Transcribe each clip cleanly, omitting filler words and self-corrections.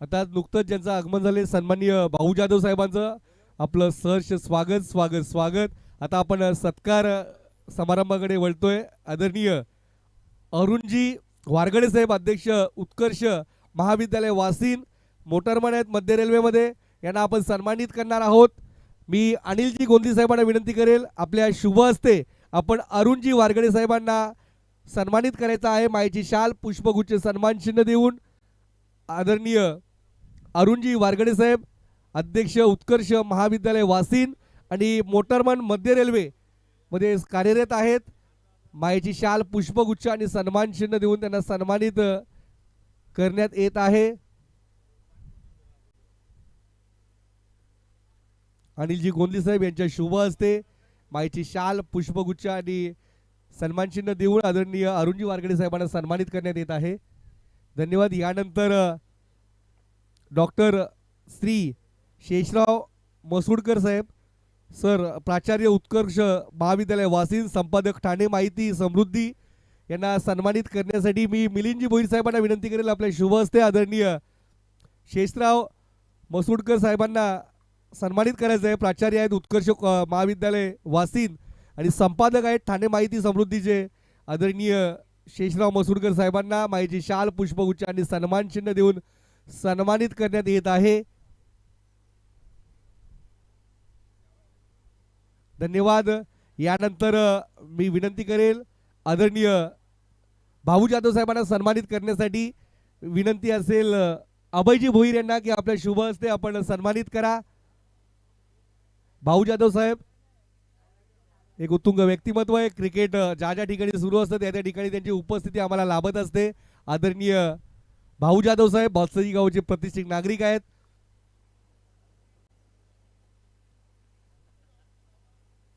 आता नुकतंच ज्यांचं आगमन झाले सन्माननीय भाऊ जाधव साहेबांचं आपलं सहर्ष स्वागत स्वागत स्वागत. आता आपण सत्कार समारंभाकडे वळतोय. आदरणीय अरुणजी वारगडे साहेब, अध्यक्ष उत्कर्ष महाविद्यालय वासिन, मोटरमन आहेत मध्य रेल्वेमध्ये, यांना आपण सन्मानित करणार आहोत. मी अनिलजी गोंदी साहेबांना विनंती करेल आपल्या शुभ हस्ते आपण अरुणजी वारगडे साहेबांना सन्मानित करायचं आहे. मायेची शाल पुष्पगुच्छ सन्मान चिन्ह देऊन. आदरणीय अरुणजी वारगडे साहेब, अध्यक्ष उत्कर्ष महाविद्यालय वासिन आणि मोटरमन मध्य रेल्वे मध्ये कार्यरत आहेत. मायेची शाल पुष्पगुच्छ आणि सन्मान चिन्ह देऊन त्यांना सन्मानित करण्यात येत आहे. अनिलजी गोंदी साहेब यांच्या शुभ हस्ते मायेची शाल पुष्पगुच्छ आणि सन्मान चिन्ह देऊन आदरणीय अरुणजी वारगडे साहेबांना सन्मानित करण्यात येत आहे. धन्यवाद. यानंतर डॉक्टर श्री शेषराव मसुडकर साहेब सर, प्राचार्य उत्कर्ष महाविद्यालय वासिन, संपादक ठाणे माहिती समृद्धी, यांना सन्मानित करण्यासाठी मी मिलिंदजी भोईर साहेबांना विनंती करेल आपल्या शुभ हस्ते आदरणीय शेषराव मसुडकर साहेबांना सन्मानित करायचं आहे. प्राचार्य आहेत उत्कर्ष महाविद्यालय वासिन आणि संपादक आहेत ठाणे माहिती समृद्धीचे आदरणीय शेषराव मसुडकर साहेबांना मायेची शाल पुष्पगुच्छ आणि सन्मान चिन्ह देऊन सन्मानित करण्यात येत आहे. धन्यवाद. यानंतर मी विनंती करेल आदरणीय भाऊ जाधव साहेबांना सन्मानित करण्यासाठी विनंती असेल अभयजी भोईर यांना की आपल्या शुभ हस्ते आपण सन्मानित करा. भाऊ जाधव साहेब एक उत्तुंग व्यक्तिमत्व आहे. क्रिकेट ज्या ज्या ठिकाणी सुरू असतं त्या त्या ठिकाणी त्यांची उपस्थिती आम्हाला लाभत असते. आदरणीय भाऊ जाधव साहेब बॉत्सजी गावचे प्रतिष्ठित नागरिक आहेत.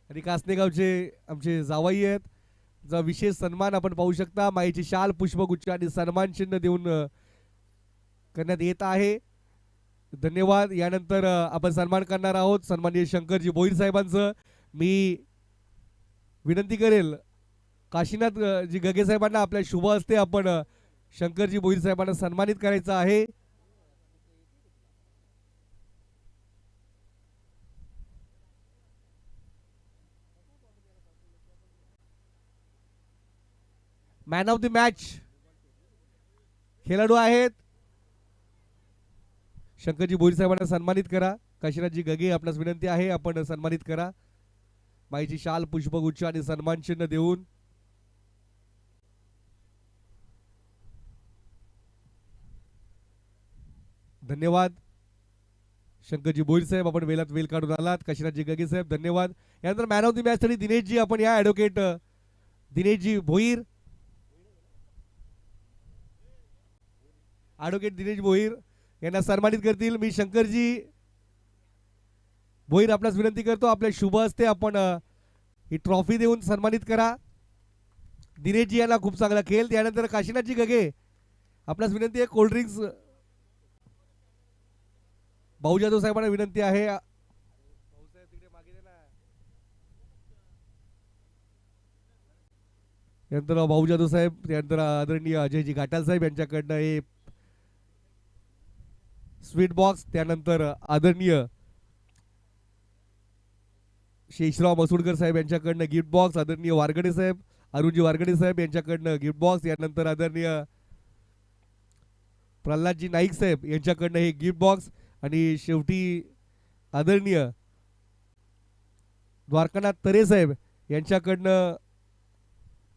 आणि कासने गावचे आमचे जावाई आहेत. जा विशेष सन्मान आपण पाहू शकता. मायेची शाल पुष्पगुच्छ आणि सन्मान चिन्ह देऊन करण्यात येत आहे. धन्यवाद. यानंतर आपण सन्मान करणार आहोत सन्माननीय शंकरजी भोईर साहेबांचं. मी विनंती करेल काशीनाथ जी गगे साहेबांना आपल्या शुभ हस्ते आपण शंकरजी भोईर साहेबांना सन्मानित करायचं आहे. मॅन ऑफ द मॅच खेळाडू आहेत शंकरजी भोईर साहेबांना सन्मानित करा. काशीनाथजी गगे आपणास विनंती आहे आपण सन्मानित करा. मायेची शाल पुष्पगुच्छ आणि सन्मान चिन्ह देऊन. धन्यवाद. शंकरजी भोईर साहेब आपण वेळात वेळ काढून आलात. काशीनाथजी गगे साहेब धन्यवाद. यानंतर मॅन ऑफ द मॅच साठी दिनेशजी आपण या. ॲडव्होकेट दिनेशजी भोईर, ॲडव्होकेट दिनेश भोईर यांना सन्मानित करतील. मी शंकरजी भोईर आपल्यास विनंती करतो आपल्या शुभ हस्ते आपण ही ट्रॉफी देऊन सन्मानित करा. दिनेशजी यांना खूप चांगला खेळ. त्यानंतर काशीनाथजी गगे आपल्यास विनंती आहे कोल्ड्रिंक्स. भाऊ जाधव साहेबांना विनंती आहे. त्यानंतर भाऊ जाधव साहेब, त्यानंतर आदरणीय अजयजी घाटाल साहेब यांच्याकडनं हे स्वीट बॉक्स, त्यानंतर आदरणीय शेषराव मसुडकर साहेब यांच्याकडनं गिफ्ट बॉक्स, आदरणीय वारगडे साहेब अरुणजी वारगडे साहेब यांच्याकडनं गिफ्ट बॉक्स, यानंतर आदरणीय प्रल्हादजी नाईक साहेब यांच्याकडनं हे गिफ्ट बॉक्स आणि शेवटी आदरणीय द्वारकानाथ तरे साहेब यांच्याकडनं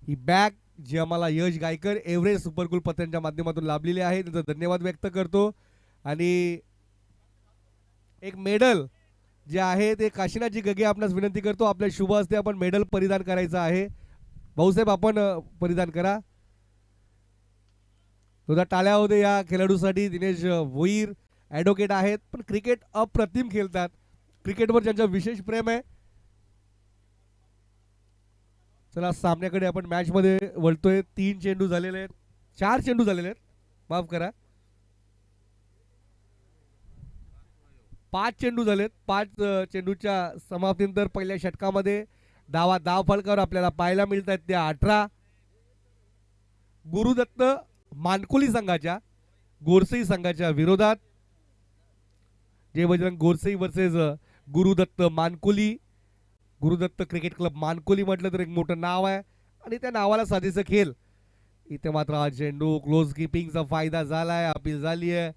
ही बॅग जी आम्हाला यश गायकर एव्हरेस्ट सुपरकूल पत्र्यांच्या माध्यमातून लाभलेली आहे. त्यांचा धन्यवाद व्यक्त करतो. आणि एक मेडल जे आहे ते काशीनाथजी गगे आपणास विनंती करतो आपल्या शुभ हस्ते आपण मेडल परिधान करायचं आहे. भाऊसाहेब आपण परिधान करा. तुझा टाळ्या होते या खेळाडूसाठी. दिनेश भोईर ॲडव्होकेट आहेत पण क्रिकेट अप्रतिम खेळतात. क्रिकेटवर ज्यांचं विशेष प्रेम आहे. चला सामन्याकडे आपण मॅच मध्ये वळतोय. 3 चेंडू झालेले आहेत, 4 चेंडू झालेले आहेत, माफ करा, 5 चेंडू झालेत. 5 चेंडूच्या समाप्तीनंतर पहिल्या षटकामध्ये धाव फलकावर आपल्याला पाहायला मिळत आहेत त्या 18. गुरुदत्त मानकोली संघाच्या गोरसई संघाच्या विरोधात Jai Bajrang Gorsai versus Gurudatt Mankoli. Gurudatt cricket club Mankoli म्हटलं तर एक मोठं नाव आहे आणि त्या नावाला साधीचं खेळ. इथे मात्र हा चेंडू क्लोज किपिंगचा फायदा झालाय, अपील झाली आहे.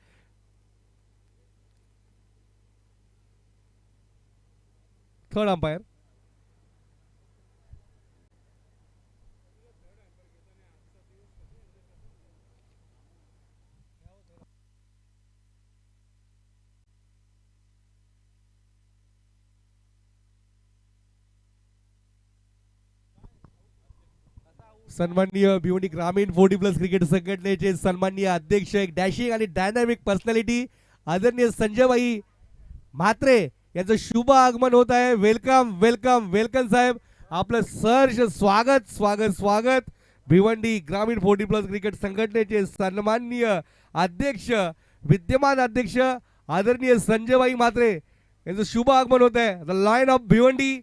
Third umpire. सन्माननीय भिवंडी ग्रामीण 40+ क्रिकेट संघटनेचे सन्माननीय अध्यक्ष, एक डॅशिंग आणि डायनामिक पर्सनॅलिटी आदरणीय संजयभाई म्हात्रे यांचं शुभ आगमन होत आहे. वेलकम वेलकम वेलकम साहेब, आपलं सहर्ष स्वागत स्वागत स्वागत. भिवंडी ग्रामीण 40+ क्रिकेट संघटनेचे सन्माननीय अध्यक्ष, विद्यमान अध्यक्ष आदरणीय संजयभाई म्हात्रे यांचं शुभ आगमन होत आहे. द लायन ऑफ भिवंडी,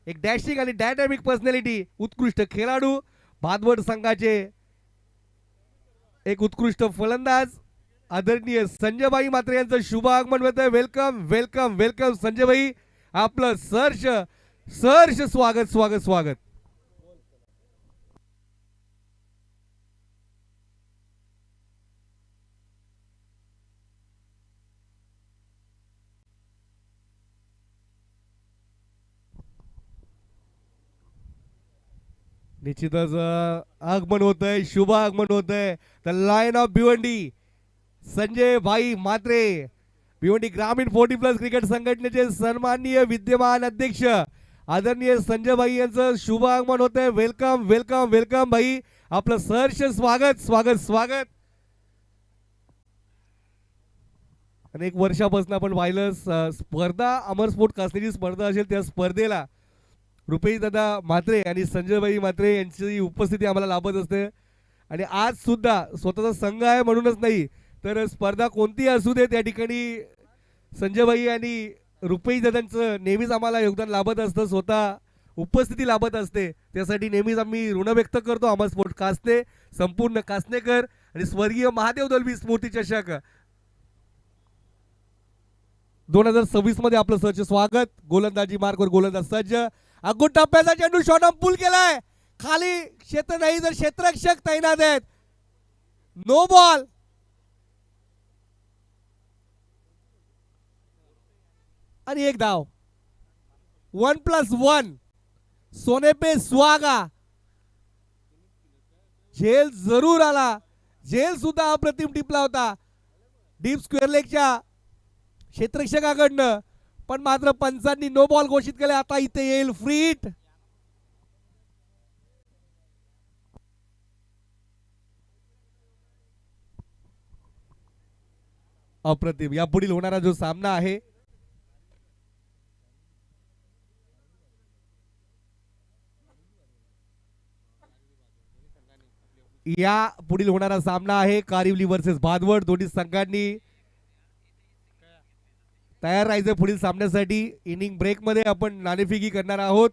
एक डॅशिंग आणि डायनामिक पर्सनॅलिटी, उत्कृष्ट खेळाडू, भादवड संघाचे एक उत्कृष्ट फलंदाज आदरणीय संजयभाई म्हात्रे यांचं शुभ आगमन होत आहे. वेलकम वेलकम वेलकम संजयभाई, आपलं सहर्ष सहर्ष स्वागत स्वागत स्वागत. निश्चितच आगमन होत आहे, शुभ आगमन होत आहे. The lion of Bhiwandi Sanjay bhai Mhatre, Bhiwandi ग्रामीण 40+ क्रिकेट संघटनेचे सन्माननीय विद्यमान अध्यक्ष आदरणीय संजय भाई यांचं शुभ आगमन होत आहे. वेलकम वेलकम वेलकम भाई, आपलं सहर्ष स्वागत स्वागत स्वागत. अनेक वर्षापासून आपण पाहिलं स्पर्धा अमर स्पोर्ट कासनीची स्पर्धा असेल त्या स्पर्धेला रुपेश दादा म्हात्रे आणि संजयभाई म्हात्रे यांची उपस्थिती आम्हाला लाभत असते. आणि आज सुद्धा स्वतःचा संघ आहे म्हणूनच नाही तर स्पर्धा कोणती असू दे त्या ठिकाणी संजयभाई आणि रुपेश दादांचं नेहमीच आम्हाला योगदान लाभत असतं, स्वतः उपस्थिती लाभत असते. त्यासाठी नेहमीच आम्ही ऋण व्यक्त करतो. अमर स्पोर्ट कासने, संपूर्ण कासनेकर आणि स्वर्गीय महादेव दलवी स्मृती चषक 2026 मध्ये आपलं सहर्ष स्वागत. गोलंदाजी मार्कवर गोलंदाज सज्ज. अगोदर टप्प्याचा चेंडू शॉर्टम पूल केलाय, खाली क्षेत्र नाही तर क्षेत्ररक्षक तैनात आहेत. No ball. आणि एक धाव. 1+1 सोने पे सुहागा. झेल जरूर आला, झेल सुद्धा अप्रतिम टिपला होता डीप स्क्वेअर लेगच्या क्षेत्ररक्षकाकडनं, पण मात्र पंचांनी नो बॉल घोषित केले. आता इथे येईल फ्री हिट. अप्रतिम. यापुढील होणारा जो सामना आहे या पुढील होणारा सामना आहे कारिवली वर्सेस भादवड. दोन्ही संघांनी तयार राहायचं पुढील सामन्यासाठी. इनिंग ब्रेक मध्ये आपण नाणेफेकी करणार आहोत.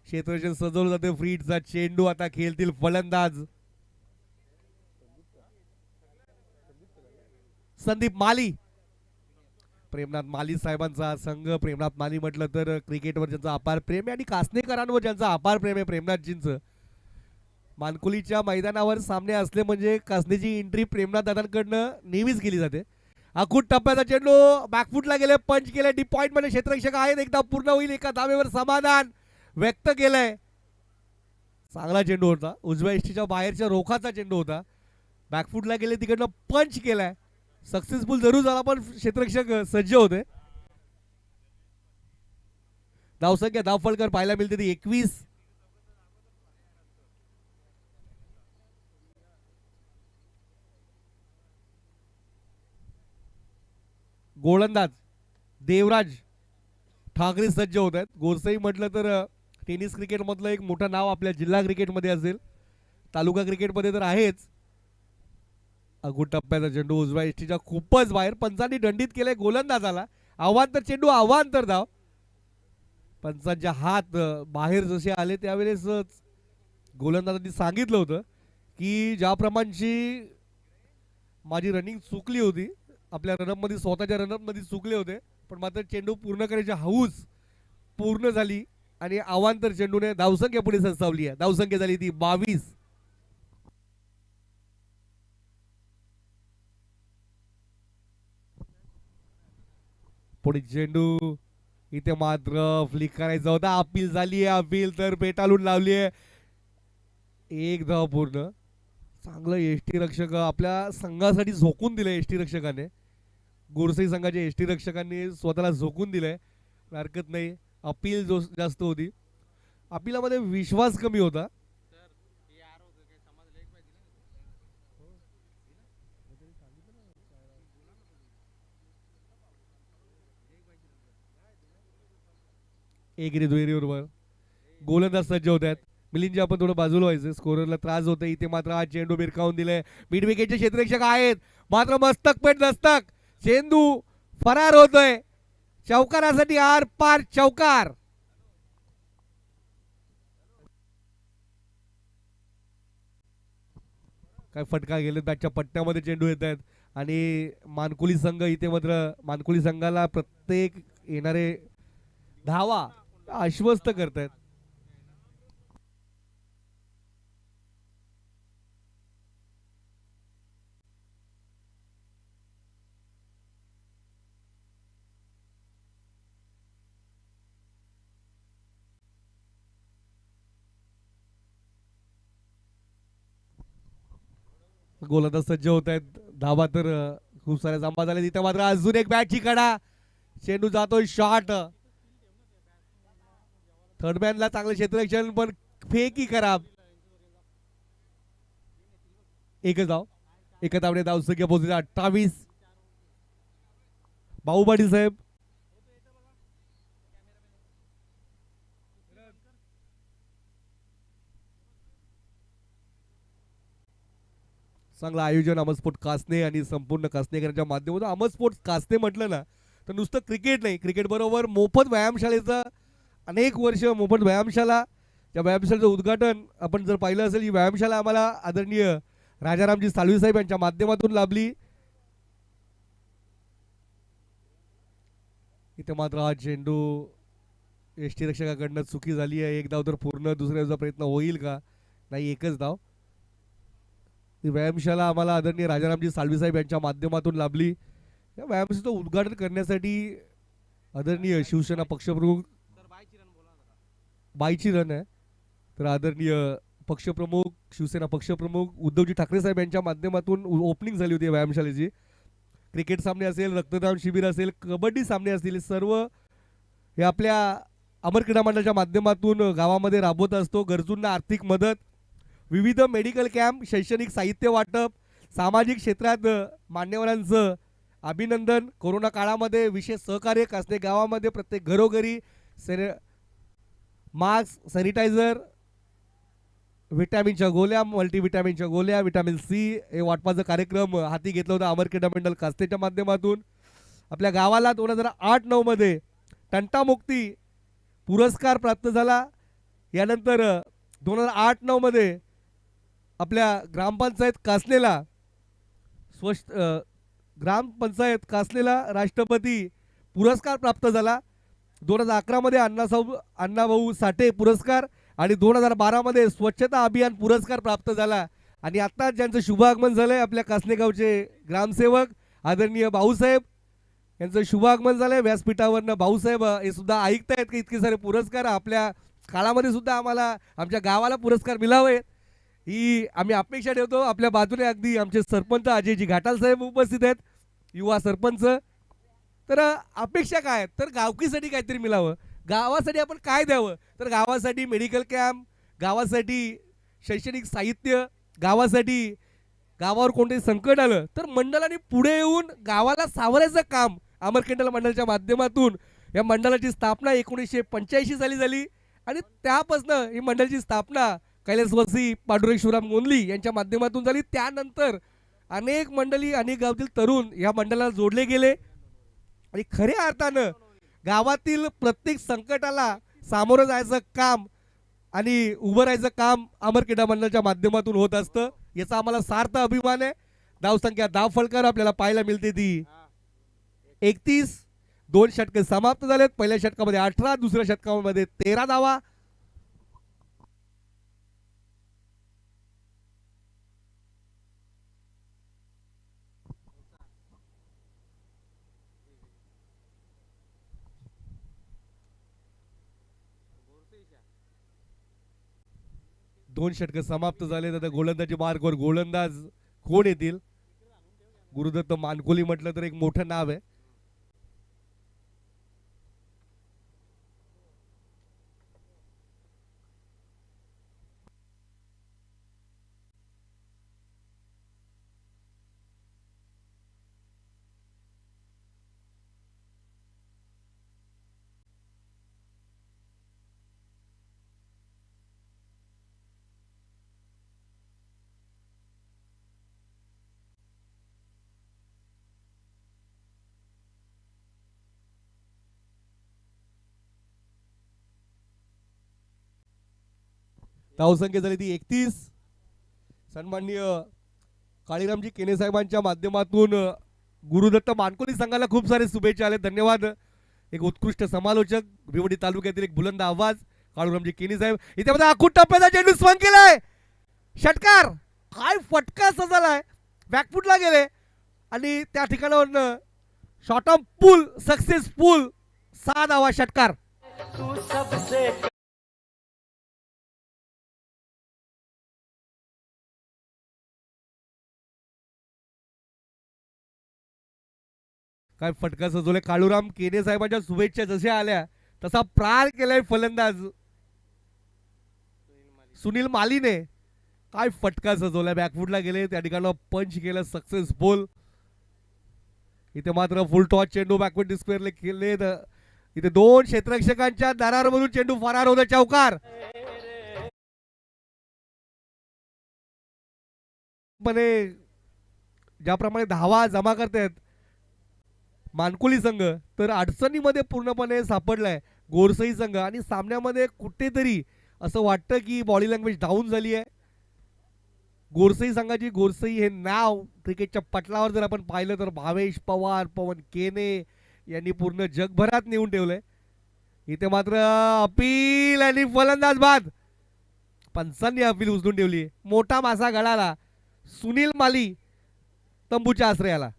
क्षेत्ररक्षण सजवलं जाते. फ्रीटचा चेंडू आता खेळतील फलंदाज संदीप माली. प्रेमनाथ माली साहेबांचा संघ. प्रेमनाथ माली म्हटलं तर क्रिकेटवर ज्यांचा अपार प्रेम आहे आणि कासनेकरांवर ज्यांचा अपार प्रेम आहे प्रेमनाथजींचं. मानकुलीच्या मैदानावर सामने असले म्हणजे कासनेची एंट्री प्रेमनाथ दादांकडनं नेहमीच केली जाते. अकूट टप्प्याचा चेंडू बॅकफुटला गेले, पंच केले. डी पॉइंट मध्ये क्षेत्ररक्षक आहेत. एकदा पूर्ण होईल. एका धावेवर समाधान व्यक्त केलंय. चांगला चेंडू होता, उजव्या इष्टीच्या बाहेरच्या रोखाचा चेंडू होता. बॅकफुटला गेले, तिकडनं पंच केलाय. सक्सेसफुल जरूर झाला पण क्षेत्ररक्षक सज्ज होते. धावसंख्या धावफलकर पाहायला मिळते ती 21. गोलंदाज देवराज ठाकरे सज्ज होत आहेत. गोरसई म्हटलं तर टेनिस क्रिकेटमधलं एक मोठं नाव आपल्या जिल्हा क्रिकेटमध्ये असेल, तालुका क्रिकेटमध्ये तर आहेच. अगोदर टप्प्याचा चेंडू उजव्या इष्टीच्या खूपच बाहेर. पंचांनी दंडित केलंय गोलंदाजाला. अवांतर चेंडू, अवांतर धाव. पंचांच्या हात बाहेर जसे आले त्यावेळेस गोलंदाजांनी सांगितलं होतं की ज्याप्रमाणची माझी रनिंग चुकली होती आपल्या रनअपमध्ये स्वतःच्या रनअपमध्ये चुकले होते, पण मात्र चेंडू पूर्ण करायची हौस पूर्ण झाली आणि अवांतर चेंडूने धावसंख्या पुढे सरसावली आहे. धावसंख्या झाली ती 22. पुढे चेंडू इथे मात्र फ्लिक करायचा होता. अपील झाली आहे. अपील तर पेटाळून लावली आहे. एक धाव पूर्ण. चांगलं एसटी रक्षक आपल्या संघासाठी झोकून दिलं एसटी रक्षकाने. गोरसाई संघाच्या एसटी रक्षकांनी स्वतःला झोकून दिलंय, हरकत नाही. अपील जो जास्त होती, अपिलामध्ये विश्वास कमी होता. एक रे दुहेरी बरोबर गोलंदाज सज्ज होत आहेत. मिलिंदजी आपण थोडं बाजूला व्हायचं, स्कोररला त्रास होत. इथे मात्र हा चेंडू भिरकावून दिलाय. मिड विकेटचे क्षेत्ररक्षक आहेत, मात्र मस्तक पेट दस्तक. चेंडू फरार होतोय. चौकारासाठी आर पार चौकार. काय फटका गेले, बॅटच्या पट्ट्यामध्ये चेंडू येत आहेत आणि मानकुली संघ इथे मात्र मानकुली संघाला प्रत्येक येणारे धावा आश्वस्त करतायत. गोलंदाज सज्ज होत आहेत. धावा तर खूप साऱ्या जमा झाल्या. तिथे मात्र अजून एक बॅटची कडा. चेंडू जातोय शॉट. थर्डमॅनला चांगलं क्षेत्ररक्षण, पण फेकी खराब. एकच धाव. एका धावने धावसंख्या पोहोचली 28. बाहुबडी साहेब चांगलं आयोजन अमर स्पोर्ट कासने आणि संपूर्ण कासनेकरांच्या माध्यमातून. अमर स्पोर्ट्स कासने म्हटलं ना तर नुसतं क्रिकेट नाही, क्रिकेट बरोबर मोफत व्यायामशाळेचं अनेक वर्ष मोफत व्यायामशाला. त्या व्यायामशाळेचं उद्घाटन आपण जर पाहिलं असेल, ही व्यायामशाला आम्हाला आदरणीय राजारामजी साळवी साहेब यांच्या माध्यमातून लाभली. इथे मात्र हा चेंडू एसटी रक्षकाकडनं चुकी झाली आहे. एक धाव तर पूर्ण. दुसऱ्याचा प्रयत्न होईल का? नाही, एकच धाव. ही व्यायामशाला आम्हाला आदरणीय राजारामजी साळवी साहेब यांच्या माध्यमातून लाभली. या व्यायामशाळेचं उद्घाटन करण्यासाठी आदरणीय शिवसेना पक्षप्रमुख बाईची रन आहे, तर आदरणीय पक्षप्रमुख शिवसेना पक्षप्रमुख उद्धवजी ठाकरे साहेब यांच्या माध्यमातून ओपनिंग झाली होती व्यायामशाळेची. क्रिकेट सामने असेल, रक्तदान शिबिर असेल, कबड्डी सामने असतील, सर्व हे आपल्या अमर क्रीडा मंडळाच्या माध्यमातून गावामध्ये राबवत असतो. गरजूंना आर्थिक मदत, विविध मेडिकल कॅम्प, शैक्षणिक साहित्य वाटप, सामाजिक क्षेत्रात मान्यवरांचं अभिनंदन. कोरोना काळामध्ये विशेष सहकार्य कासने गावामध्ये प्रत्येक घरोघरी मास्क, सॅनिटायझर, विटॅमिनच्या गोळ्या, मल्टीविटॅमिनच्या गोळ्या, विटॅमिन सी हे वाटपाचा कार्यक्रम हाती घेतला होता अमर क्रीडा मंडळ कासनेच्या माध्यमातून. आपल्या गावाला 2008-9 मध्ये तंटामुक्ती पुरस्कार प्राप्त झाला. यानंतर 2008-9 मध्ये आपल्या ग्रामपंचायत कासनेला ग्रामपंचायत कासनेला राष्ट्रपती पुरस्कार प्राप्त झाला. 2011 मध्ये अण्णाभाऊ साठे पुरस्कार आणि 2012 मध्ये स्वच्छता अभियान पुरस्कार प्राप्त झाला. आणि आता ज्यांचं शुभ आगमन झालंय आपल्या कासनेगावचे ग्रामसेवक आदरणीय भाऊसाहेब यांचं शुभ आगमन झालंय व्यासपीठावरनं. भाऊसाहेब हे सुद्धा ऐकतायत की इतके सारे पुरस्कार आपल्या काळामध्ये सुद्धा आम्हाला आमच्या गावाला पुरस्कार मिळावे ही आम्ही अपेक्षा ठेवतो. आपल्या बाजूने अगदी आमचे सरपंच अजयजी घाटाल साहेब उपस्थित आहेत, युवा सरपंच. तर अपेक्षा काय, तर गावकीसाठी काहीतरी मिळावं. गावासाठी आपण काय द्यावं, तर गावासाठी मेडिकल कॅम्प, गावासाठी शैक्षणिक साहित्य, गावासाठी गावावर कोणतेही संकट आलं तर मंडळाने पुढे येऊन गावाला सावरायचं काम अमर क्रीडा मंडळाच्या माध्यमातून. या मंडळाची स्थापना 1985 साली झाली आणि त्यापासून ही मंडळाची स्थापना कैलासवासी पांडुरंग शिवराम गोंधली यांच्या माध्यमातून झाली. त्यानंतर अनेक मंडळी, अनेक गावातील तरुण या मंडळाला जोडले गेले आणि खऱ्या अर्थानं गावातील प्रत्येक संकटाला सामोरं जायचं काम आणि उभं राहायचं काम अमर क्रीडा मंडळाच्या माध्यमातून होत असतं. याचा आम्हाला सार्थ अभिमान आहे. धावसंख्या, धाव फलकार आपल्याला पाहायला मिळते ती 31. 2 षटके समाप्त झालेत. पहिल्या षटकामध्ये 18, दुसऱ्या षटकामध्ये 13 धावा. दोन षटक समाप्त झाले. आता गोलंदाजी मार्कवर गोलंदाज कोण येतील? गुरुदत्त मानकोली म्हटलं तर एक मोठं नाव आहे. धावसंख्या झाली ती 31. सन्माननीय काळीरामजी केने साहेबांच्या माध्यमातून गुरुदत्त मानकोली संघाला खूप सारे शुभेच्छा आले. धन्यवाद. एक उत्कृष्ट समालोचक, भिवंडी तालुक्यातील एक बुलंद आवाज काळूरामजी केने साहेब. इथे मध्ये आखूट टप्प्याचा चेंडू स्वंग केलाय. षटकार. काय फटका सजलाय. बॅकफुटला गेले आणि त्या ठिकाणावरनं शॉर्ट ऑफ पूल सक्सेसफुल. 6 धावा. षटकार. काय फटका सजवलाय. काळूराम केने साहेबांच्या शुभेच्छा जशा आल्या तसा प्रार केलाय फलंदाज सुनील मालीने. काय फटका सजवलाय. बॅकफुटला गेले, त्या ठिकाणी पंच केलं सक्सेसफुल. इथे मात्र फुल टॉस चेंडू बॅकवर्ड डिस्क्वेअरले केले. इथे 2 क्षेत्ररक्षकांच्या दारावरून चेंडू फरार होता. चौकार. ज्याप्रमाणे धावा जमा करतायत मानकोली संघ, तर अडचणीमध्ये पूर्णपणे सापडलाय गोरसई संघ. आणि सामन्यामध्ये कुठेतरी असं वाटतं की बॉडी लँग्वेज डाऊन झाली आहे गोरसई संघाची. गोरसई हे नाव क्रिकेटच्या पटलावर जर आपण पाहिलं तर भावेश पवार, पवन केने यांनी पूर्ण जगभरात नेऊन ठेवलंय. इथे मात्र अपील आणि फलंदाज बाद. पंचांनी अपील उचलून ठेवली. मोठा मासा गळाला. सुनील माली तंबूच्या आश्रयाला.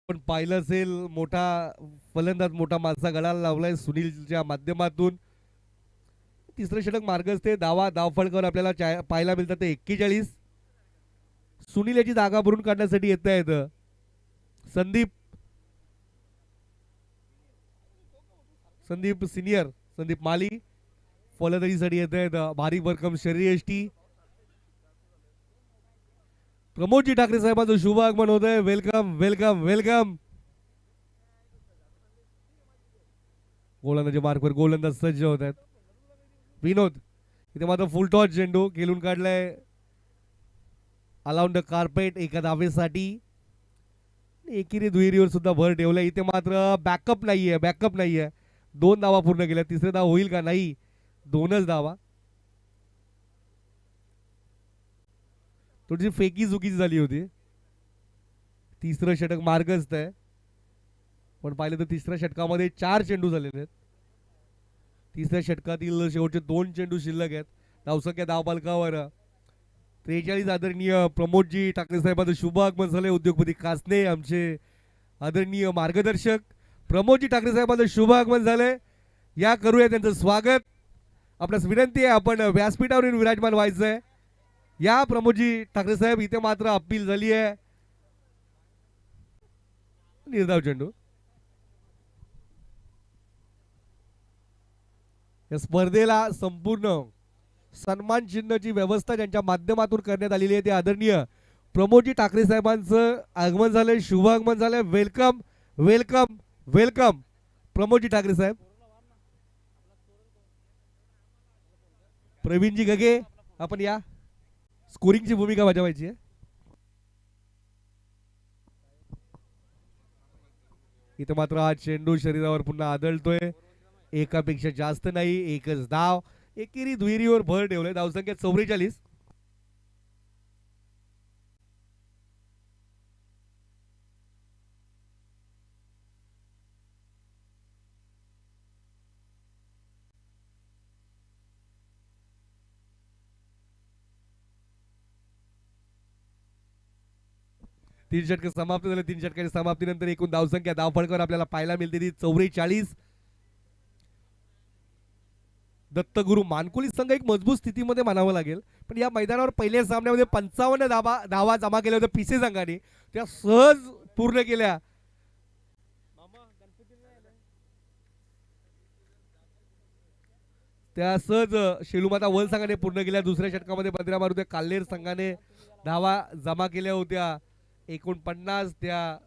पण पाहिलं असेल मोठा फलंदाज, मोठा माणसा गळाला लावलाय सुनीलच्या माध्यमातून. तिसरं षटक मार्गस्थ. धाव फळकावर आपल्याला पाहायला मिळतात ते 41. सुनील याची जागा भरून काढण्यासाठी येत आहेत संदीप सिनियर, संदीप माली फलंदाजीसाठी येत आहेत. भारी भरकम शरीरयष्टी प्रमोदजी ठाकरे साहेबांचं शुभ आगमन होत आहे. Welcome welcome welcome. गोलंदाजी मार्कवर गोलंदाज सज्ज होत आहेत. विनोद. इथे मात्र फुल टॉस चेंडू खेळून काढलाय अलाउंड कार्पेट एका धावेसाठी. एकेरी दुहेरीवर सुद्धा भर ठेवलाय. इथे मात्र बॅकअप नाहीये. 2 धावा पूर्ण केल्या. तिसरे धाव होईल का? नाही. 2च धावा. थोडीशी फेकी चुकीची झाली होती. तिसरं षटक मार्गस्थ आहे. पण पाहिलं तर तिसऱ्या षटकामध्ये 4 चेंडू झालेले आहेत. तिसऱ्या षटकातील शेवटचे 2 चेंडू शिल्लक आहेत. धावसंख्या धावफलकावर 43. आदरणीय प्रमोदजी ठाकरे साहेबांचं शुभ आगमन झाले. उद्योगपती कासने आमचे आदरणीय मार्गदर्शक प्रमोदजी ठाकरे साहेबांचं शुभ आगमन झाले. या करूया त्यांचं स्वागत. आपल्यास विनंती आहे आपण व्यासपीठावरून विराजमान व्हायचंय. या प्रमोदजी ठाकरे साहेब. इथे मात्र अपील झाली आहे. निर्धाव चेंडू. या स्पर्धेला संपूर्ण सन्मान चिन्हाची व्यवस्था ज्यांच्या माध्यमातून करण्यात आलेली आहे ते आदरणीय प्रमोदजी ठाकरे साहेबांचं आगमन झालंय. शुभ आगमन झालंय. Welcome welcome welcome Pramod ji Thackeray साहेब. प्रवीणजी गगे आपण या. स्कोरिंगची भूमिका बजावायची आहे. इथं मात्र हा चेंडू शरीरावर पुन्हा आदळतोय. एकापेक्षा जास्त नाही, एकच धाव. एकेरी दुहेरीवर भर ठेवलंय. धावसंख्या 44. तीन षटके समाप्त झाले. 3 षटकांच्या समाप्तीनंतर एकूण धावसंख्या धावफलकावर आपल्याला पाहायला मिळते ती 44. दत्तगुरु मानकुली संघ एक मजबूत स्थितीमध्ये मानावं लागेल, पण या मैदानावर पहिल्या सामन्यामध्ये 55 धावा जमा केल्या होत्या पीसी संघाने. त्या सहज पूर्ण केल्या. त्या सहज शेलूमाता वन संघाने पूर्ण केल्या. दुसऱ्या षटकामध्ये 15 मारुती काल्हेर संघाने धावा जमा केल्या होत्या. 49 त्या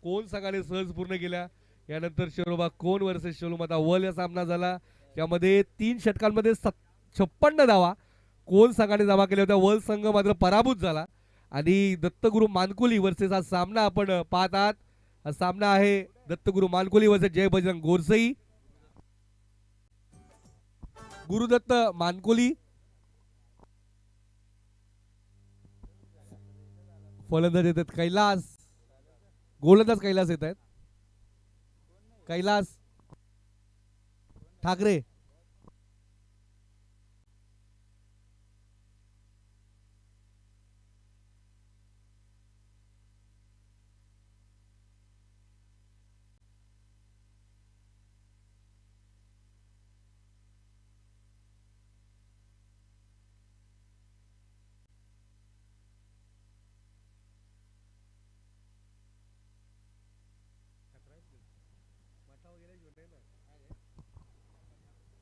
कोण संघाने सहज पूर्ण केल्या. यानंतर शिरोबा कोण वर्सेस शेलूमाता वल या सामना झाला. यामध्ये 3 षटकांमध्ये 56 धावा कोण संघाने जमा केल्या होत्या. वल संघ मात्र पराभूत झाला. आणि दत्तगुरु मानकुली वर्सेस हा सामना आपण पाहत आहात. हा सामना आहे दत्तगुरु मानकुली वर्सेस जय बजरंग गोरसई. गुरुदत्त मानकुली फलंदाज येतात कैलास. गोलंदाज कैलास येत आहेत. कैलास ठाकरे.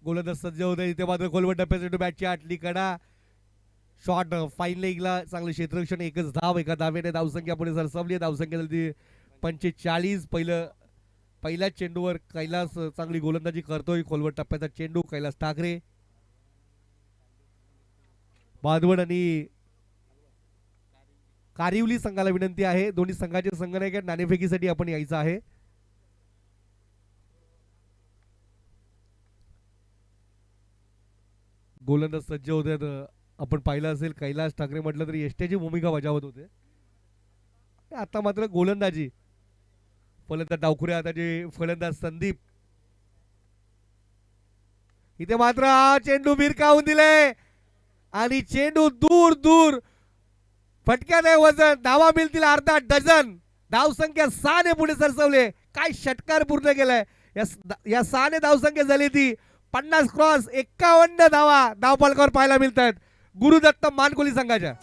गोलंदाज सज्ज होते. इथे मात्र खोलवर टप्प्यासाठी बॅटची आटली कडा. शॉट फाईन लेगला चांगलं क्षेत्ररक्षण. एकच धाव. एका धावेने धावसंख्या पुढे सरसावली. धावसंख्या झाली 45. पहिल्याच चेंडूवर कैलास चांगली गोलंदाजी करतोय. खोलवर टप्प्याचा चेंडू कैलास ठाकरे. बादवड आणि कारिवली संघाला विनंती आहे. दोन्ही संघाचे संघनायक नाणेफेकीसाठी आपण यायचं आहे. गोलंदाज सज्ज होते. आपण पाहिलं असेल कैलास ठाकरे म्हटलं तरी एसटीची भूमिका बजावत होते. आता मात्र गोलंदाजी फलंदाज डावखुऱ्या हाताचे फलंदाज संदीप. इथे मात्र हा चेंडू भिरकावून दिले आणि चेंडू दूर दूर फटक्यात आहे वजन. धावा मिळतील अर्धा डझन. धावसंख्या 6 ने पुढे सरसवले. काय षटकार पूर्ण केलाय. या 6 ने धावसंख्या झाली ती 50 क्रॉस. 51 धावा धावफलकावर पाहायला मिळतात गुरुदत्त मानकुली संघाच्या.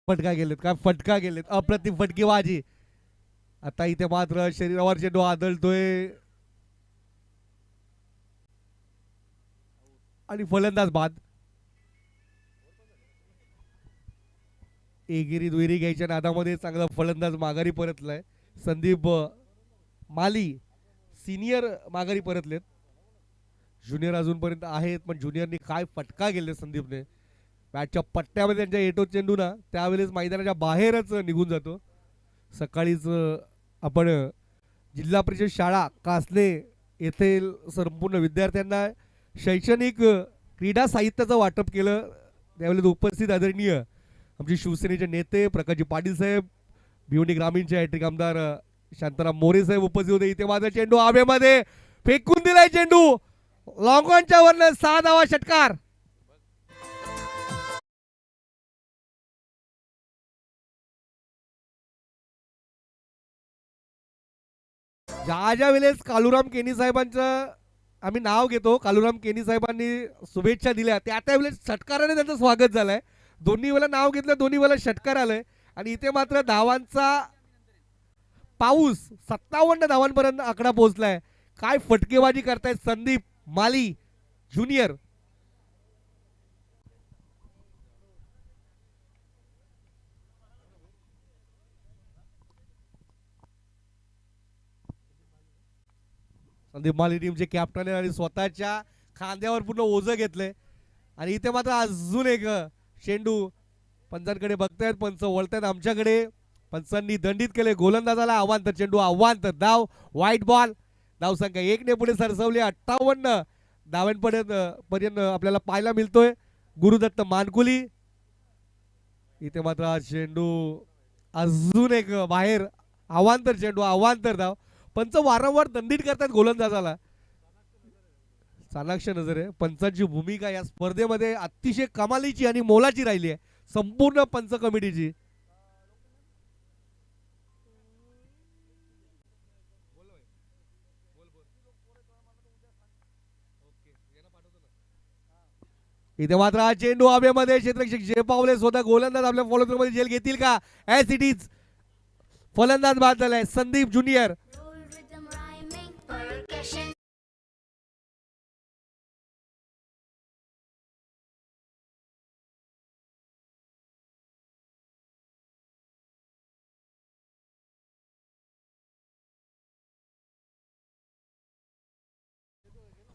फटका गेलेत. काय फटका गेलेत. अप्रतिम फटकेबाजी. आता इथे मात्र शरीरावर चेंडू आदळतोय आणि फलंदाज बाद. एकेरी दुहेरी घ्यायच्या नादामध्ये चांगला फलंदाज माघारी परतलाय. संदीप माली सिनियर माघारी परतलेत. ज्युनियर अजूनपर्यंत आहेत, पण ज्युनियरनी काय फटका गेले संदीपने. बॅटच्या पट्ट्यामध्ये त्यांच्या येतो चेंडू ना, त्यावेळेस मैदानाच्या बाहेरच निघून जातो. सकाळीच आपण जिल्हा परिषद शाळा कासने येथे संपूर्ण विद्यार्थ्यांना शैक्षणिक क्रीडा साहित्याचं वाटप केलं. त्यावेळेस उपस्थित आदरणीय आमचे शिवसेनेचे नेते प्रकाशजी पाटील साहेब, भिवंडी ग्रामीणचे हॅट्रिक आमदार शांताराम मोरे साहेब उपस्थित होते. इथे माझा चेंडू हवेमध्ये फेकून दिलाय. चेंडू लॉंग ऑनच्या वरनं 6 धावा षटकार. ज्या वेळेस कालूराम केनी साहेबांचं आम्ही नाव घेतो, कालूराम केनी साहेबांनी शुभेच्छा दिल्या, त्यावेळेस षटकाराने त्यांचं स्वागत झालंय. दोन्ही वेळेला नाव घेतलं, दोन्ही वेळेला षटकार आलंय. आणि इथे मात्र धावांचा पाऊस 57 धावांपर्यंत आकडा पोहोचलाय. काय फटकेबाजी करतायत संदीप माली ज्युनियर. दिमाली टीमचे कॅप्टन आणि स्वतःच्या खांद्यावर पूर्ण ओझं घेतलंय. आणि इथे मात्र अजून एक चेंडू पंचांकडे बघतायत, पंच वळतायत आमच्याकडे. पंचांनी दंडित केले, गोलंदाजाला आव्हान तर चेंडू आव्हान तर धाव, व्हाईट बॉल. धावसंख्या 1 पुढे सरसवली. 58 धावांपर्यंत आपल्याला पाहायला मिळतोय. गुरुदत्त मानकुली इथे मात्र हा चेंडू अजून एक बाहेर, अवांतर चेंडू, अवांतर धाव. पंच वारंवार दंडित करतात गोलंदाजाला. चाणाक्ष नजर आहे. पंचांची भूमिका या स्पर्धेमध्ये अतिशय कमालीची आणि मोलाची राहिली आहे संपूर्ण पंच कमिटीची. इथे मात्र हा चेंडू हवेमध्ये. क्षेत्ररक्षक जे पावले स्वतः गोलंदाज आपल्या फॉलो थ्रू मध्ये जेल घेतील का? As it is. फलंदाज बाद झालाय संदीप ज्युनियर.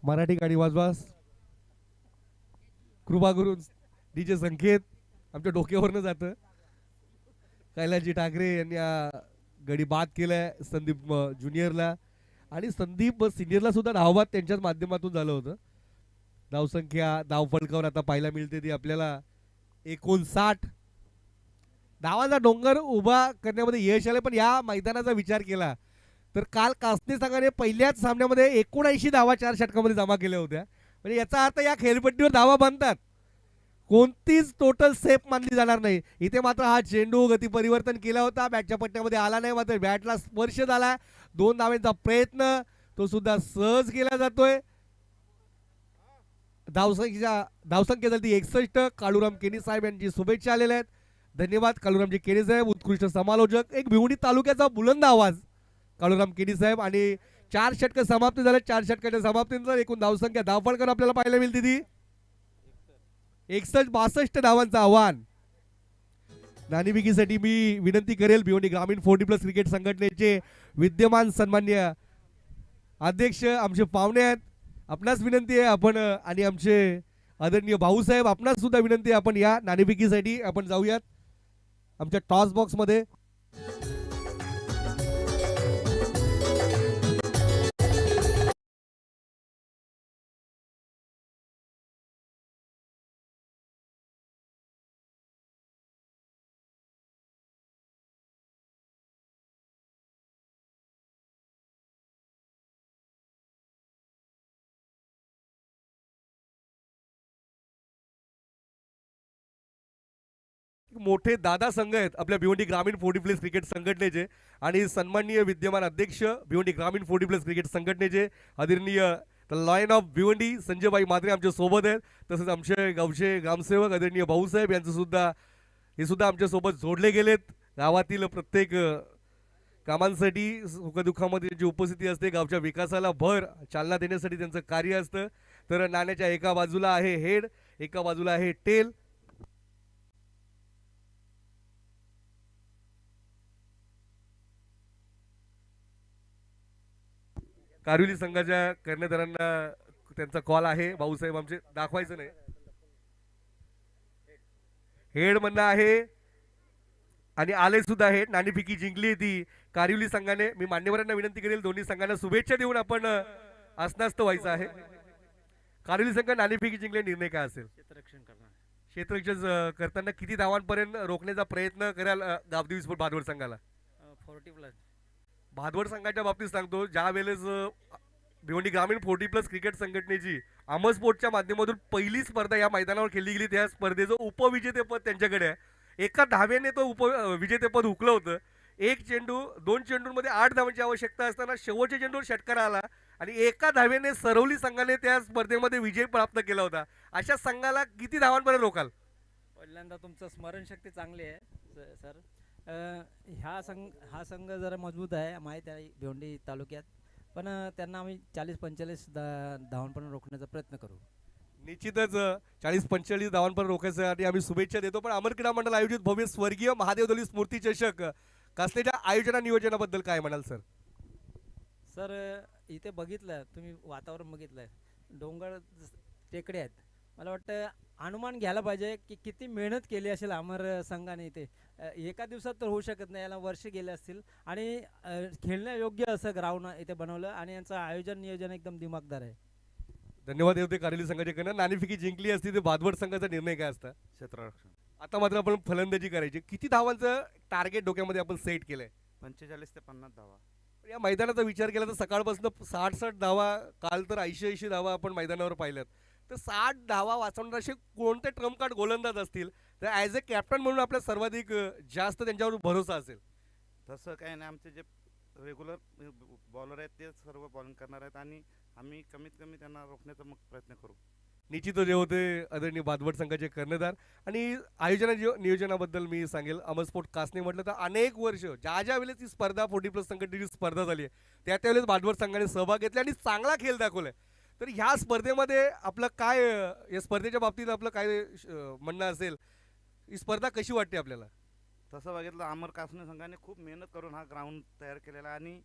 मराठी गाडी वाजवास कृपा करून. डीजे संकेत आमच्या डोक्यावरनं जातं. कैलासजी ठाकरे यांनी गडी बाद केलाय संदीप ज्युनियरला. आणि संदीप सिनियरला सुद्धा धावबाद त्यांच्याच माध्यमातून झालं होतं. धावसंख्या धावफलकावर आता पाहायला मिळते ती आपल्याला 59. धावांचा डोंगर उभा करण्यामध्ये यश आले. पण या मैदानाचा विचार केला तर काल कासने संघाने पहिल्याच सामन्यामध्ये 79 धावा 4 षटकामध्ये जमा केल्या होत्या. म्हणजे याचा अर्थ या खेळपट्टीवर धावा बनतात, कोणतीच टोटल सेफ मानली जाणार नाही. इथे मात्र हा चेंडू गती परिवर्तन केला होता, बॅटच्या पट्ट्यामध्ये आला नाही, मात्र बॅटला स्पर्श झाला. 2 धावांचा प्रयत्न तो सुद्धा सहज केला जातोय. धावसंख्या झाली 61. काळूराम केनी साहेब यांची शुभेच्छा आलेल्या आहेत. धन्यवाद काळूरामजी केनी साहेब, उत्कृष्ट समालोचक. एक भिवंडी तालुक्याचा बुलंद आवाज काळूराम केनी साहेब. आणि 4 षटक समाप्ती झाले. 4 षटकाच्या समाप्तीनंतर एकूण धावसंख्या धावफलकावर आपल्याला पाहायला मिळते ती 61-62 धावांचं आव्हान. नाणेफेकीसाठी मी विनंती करेल भिवंडी ग्रामीण 40+ क्रिकेट संघटनेचे विद्यमान सन्मान्य अध्यक्ष आमचे पाहुणे आहेत, आपणास विनंती आहे आपण आणि आमचे आदरणीय भाऊसाहेब आपणास सुद्धा विनंती आहे आपण या नाणेफेकीसाठी आपण जाऊयात आमच्या टॉस बॉक्स मध्ये. मोठे दादा संघ आहेत आपल्या भिवंडी ग्रामीण 40+ क्रिकेट संघटनेचे आणि सन्माननीय विद्यमान अध्यक्ष भिवंडी ग्रामीण 40+ क्रिकेट संघटनेचे आदरणीय लॉयन ऑफ भिवंडी संजयभाई मात्रे आमच्या सोबत आहेत. तसंच आमचे गावचे ग्रामसेवक आदरणीय भाऊसाहेब यांचं सुद्धा हे सुद्धा आमच्या सोबत जोडले गेलेत. गावातील प्रत्येक कामांसाठी सुखदुःखामध्ये जी उपस्थिती असते, गावच्या विकासाला भर चालना देण्यासाठी त्यांचं कार्य असतं. तर नाण्याच्या एका बाजूला आहे हेड, एका बाजूला आहे टेल. कारिवली संघाच्या कर्णधारांना त्यांचा कॉल आहे. भाऊसाहेब आमचे दाखवायचं नाही. हेड म्हणणं आहे आणि आले सुद्धा आहे. नाणेफेकी जिंकली ती कारिवली संघाने. मी मान्यवरांना विनंती करेल दोन्ही संघांना शुभेच्छा देऊन आपण अस्नास्त व्हायचं आहे. कारिवली संघ नाणेफेकी जिंकले, निर्णय काय असेल? क्षेत्ररक्षण करताना किती धावांपर्यंत रोखण्याचा प्रयत्न कराल गावदेवी स्पोर्ट भादवड संघाला? 40+. भादवड संघाच्या बाबतीत सांगतो, ज्या वेळेस भिवंडी ग्रामीण 40+ क्रिकेट संघटनेची अमर स्पोर्टच्या माध्यमातून पहिली स्पर्धा या मैदानावर खेळली गेली, त्या स्पर्धेचं उपविजेतेपद त्यांच्याकडे आहे. एका धावेने तो विजेतेपद हुकलं होतं. 1 चेंडू 2 चेंडूंमध्ये 8 धावांची आवश्यकता असताना शेवटच्या चेंडूवर षटकार आला आणि एका धावेने सरवली संघाने त्या स्पर्धेमध्ये विजय प्राप्त केला होता. अशा संघाला किती धावांपर्यंत रोखाल? पहिल्यांदा तुमचं स्मरणशक्ती चांगली आहे सर. हा संघ जरा मजबूत आहे माहीत आहे भिवंडी तालुक्यात, पण त्यांना आम्ही 40-45 धावांपर्यंत रोखण्याचा प्रयत्न करू. निश्चितच 40-45 धावांपर्यंत रोखण्यासाठी आम्ही शुभेच्छा देतो. पण अमर क्रीडा मंडळ आयोजित भव्य स्वर्गीय महादेव दलित स्मृती चषक कासलेच्या आयोजना नियोजनाबद्दल काय म्हणाल सर? सर इथे बघितलं तुम्ही वातावरण बघितलं डोंगर टेकडे आहेत. मला वाटतं अनुमान घ्यायला पाहिजे की किती मेहनत केली असेल अमर संघाने इथे. एका दिवसात तर होऊ शकत नाही, याला वर्ष गेले असतील. आणि खेळण्यायोग्य असं ग्राउंड इथे बनवलं आणि यांचं आयोजन नियोजन एकदम दिमागदार आहे. धन्यवाद होते कारेली संघाचे कडनं. नाणेफेकी जिंकली असती तर भादवड संघाचा निर्णय काय असता? क्षेत्ररक्षण. आता मात्र आपण फलंदाजी करायची. किती धावांचं टार्गेट डोक्यामध्ये आपण सेट केलंय? 45 ते 50 धावा. या मैदानाचा विचार केला तर सकाळपासून 60-60 धावा, काल तर 80-80 धावा आपण मैदानावर पाहिल्यात. तर 60 धावा वाचवणारे असे कोणते ट्रम्प कार्ड गोलंदाज असतील तर ॲज अ कॅप्टन म्हणून आपल्या सर्वाधिक जास्त त्यांच्यावर भरोसा असेल? तसं काही नाही, आमचे जे रेग्युलर बॉलर आहेत ते सर्व बॉलिंग करणार आहेत आणि आम्ही कमीत कमी त्यांना रोखण्याचा मग प्रयत्न करू. निश्चितच जे होते आदरणीय भादवड संघाचे कर्णधार. आणि नियोजनाबद्दल मी सांगेल, अमरस्पोर्ट कासने म्हटलं तर अनेक वर्ष ज्या वेळेस ही स्पर्धा 40+ संघटनेची स्पर्धा झाली आहे त्यावेळेस भादवड संघाने सहभाग घेतला आणि चांगला खेळ दाखवलाय. तर ह्या स्पर्धेमध्ये आपलं काय या स्पर्धेच्या बाबतीत आपलं काय म्हणणं असेल? ही स्पर्धा कशी वाटते आपल्याला? तसं बघितलं अमर कासने संघाने खूप मेहनत करून हा ग्राउंड तयार केलेला आहे आणि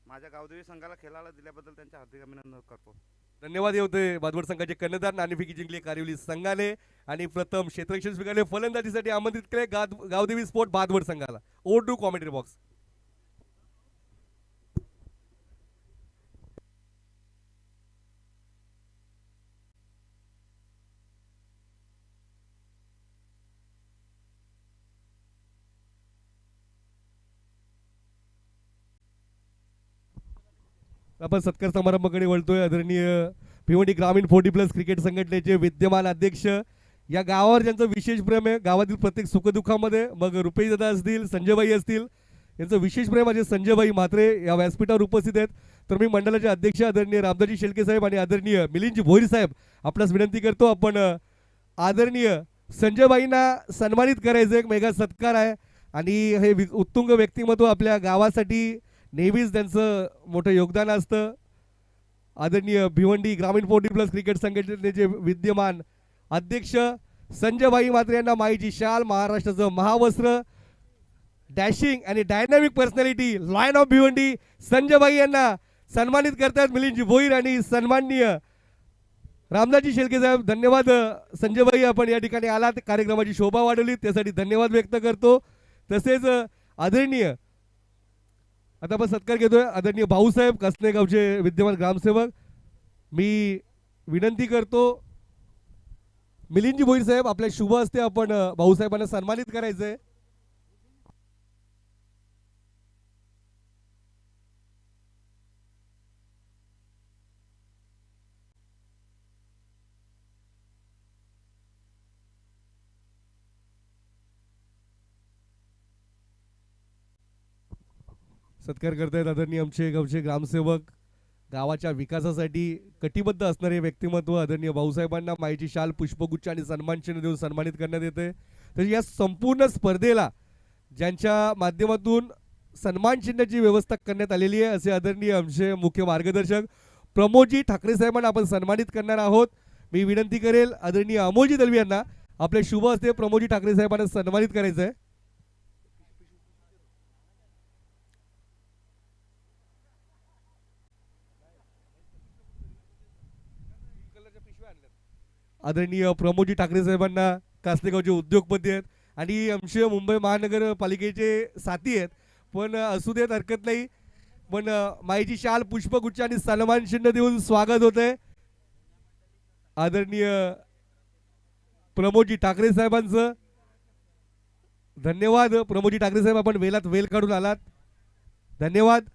माझ्या गावदेवी संघाला खेळायला दिल्याबद्दल त्यांचे हार्दिक अभिनंदन करतो. धन्यवाद होते भादवड संघाचे कर्णधार. नाणेफेकी जिंकली कारिवली संघाने आणि प्रथम क्षेत्ररक्षण स्वीकारले. फलंदाजीसाठी आमंत्रित केले गावदेवी स्पोर्ट भादवड संघाला. Over to commentary box. आपण सत्कार समारंभाकडे वळतोय. आदरणीय भिवंडी ग्रामीण 40+ क्रिकेट संघटनेचे विद्यमान अध्यक्ष, या गावावर ज्यांचं विशेष प्रेम आहे, गावातील प्रत्येक सुखदुःखामध्ये, मग रुपेश दादा असतील, संजयबाई असतील, यांचं विशेष प्रेम आहे. संजयबाई म्हात्रे या व्यासपीठावर उपस्थित आहेत. तर मी मंडळाचे अध्यक्ष आदरणीय रामदाजी शेळके साहेब आणि आदरणीय मिलिंदजी भोईर साहेब आपल्यास विनंती करतो, आपण आदरणीय संजयबाईंना सन्मानित करायचं. एक मेगा सत्कार आहे आणि हे उत्तुंग व्यक्तिमत्व आपल्या गावासाठी नेहमीच त्यांचं मोठं योगदान असतं. आदरणीय भिवंडी ग्रामीण 40+ क्रिकेट संघटनेचे विद्यमान अध्यक्ष संजयबाई म्हात्रे यांना माईची शाल, महाराष्ट्राचं महावस्त्र, डॅशिंग आणि dynamic personality lion of Bhiwandi Sanjaybhai यांना सन्मानित करतात मिलिंदजी भोईर आणि सन्माननीय रामदाजी शेळके साहेब. धन्यवाद संजयबाई, आपण या ठिकाणी आलात, कार्यक्रमाची शोभा वाढवली, त्यासाठी धन्यवाद व्यक्त करतो. तसेच आदरणीय आता आपण सत्कार घेतोय आदरणीय भाऊसाहेब कसने गावचे विद्यमान ग्रामसेवक. मी विनंती करतो मिलिंदजी भोईर साहेब, आपल्या शुभ हस्ते आपण भाऊसाहेबांना सन्मानित करायचंय. सत्कार करतायत आदरणीय आमचे गावचे ग्रामसेवक, गावाच्या विकासासाठी कटिबद्ध असणारे व्यक्तिमत्व आदरणीय भाऊसाहेबांना माईची शाल, पुष्पगुच्छ आणि सन्मानचिन्ह देऊन सन्मानित करण्यात येते. तर या संपूर्ण स्पर्धेला ज्यांच्या माध्यमातून सन्मानचिन्हाची व्यवस्था करण्यात आलेली आहे असे आदरणीय आमचे मुख्य मार्गदर्शक प्रमोदजी ठाकरे साहेबांना आपण सन्मानित करणार आहोत. मी विनंती करेल आदरणीय अमोलजी दलवी यांना आपल्या शुभ हस्ते प्रमोदजी ठाकरे साहेबांना सन्मानित करायचं आहे. आदरणीय प्रमोदजी ठाकरे साहेबांना कासलेगावचे उद्योगपती आहेत आणि आमचे मुंबई महानगरपालिकेचे साथी आहेत, पण असू देत, हरकत नाही. पण माईची शाल, पुष्पगुच्छ आणि सन्मान चिन्ह देऊन स्वागत होतंय आदरणीय प्रमोदजी ठाकरे साहेबांचं. धन्यवाद प्रमोदजी ठाकरे साहेब, आपण वेळात वेळ काढून आलात, धन्यवाद.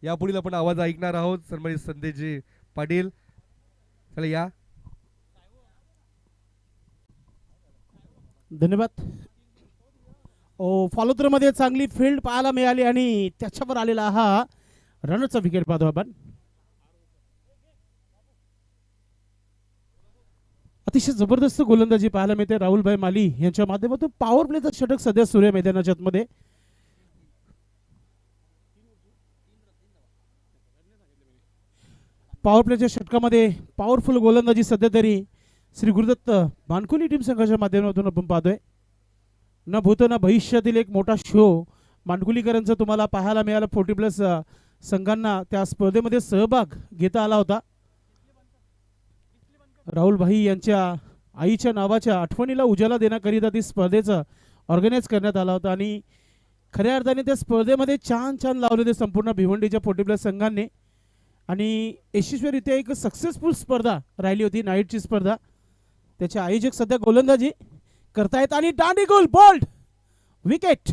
यापुढील आपण आवाज ऐकणार आहोत सन्मानित संदेशजी पाटील. चला या. धन्यवाद. फॉलोथ्रोमध्ये चांगली फील्ड पाहायला मिळाली आणि त्याच्यावर आलेला हा रनचा विकेट पाहतो आपण. अतिशय जबरदस्त गोलंदाजी पाहायला मिळते राहुलभाई माली यांच्या माध्यमातून. पॉवर प्लेचं षटक सध्या सूर्य मैदानाच्या आतमध्ये. पॉवर प्लेच्या षटकामध्ये पॉवरफुल गोलंदाजी सध्या तरी श्री गुरुदत्त मानकुली टीम संघाच्या माध्यमातून आपण पाहतोय. न भूत न भविष्यातील एक मोठा शो मानकुलीकरांचा तुम्हाला पाहायला मिळाला. 40+ संघांना त्या स्पर्धेमध्ये सहभाग घेता आला होता. राहुल भाई यांच्या आईच्या नावाच्या आठवणीला उजाला देण्याकरिता ती स्पर्धेचं ऑर्गनाईज करण्यात आला होता आणि खऱ्या अर्थाने त्या स्पर्धेमध्ये छान छान लावले ते संपूर्ण भिवंडीच्या 40+ संघांनी आणि यशस्वीरित्या एक सक्सेसफुल स्पर्धा राहिली होती, नाईटची स्पर्धा. त्याचे आयोजक सध्या गोलंदाजी करतायत आणि दांडी गोल बोल्ड विकेट.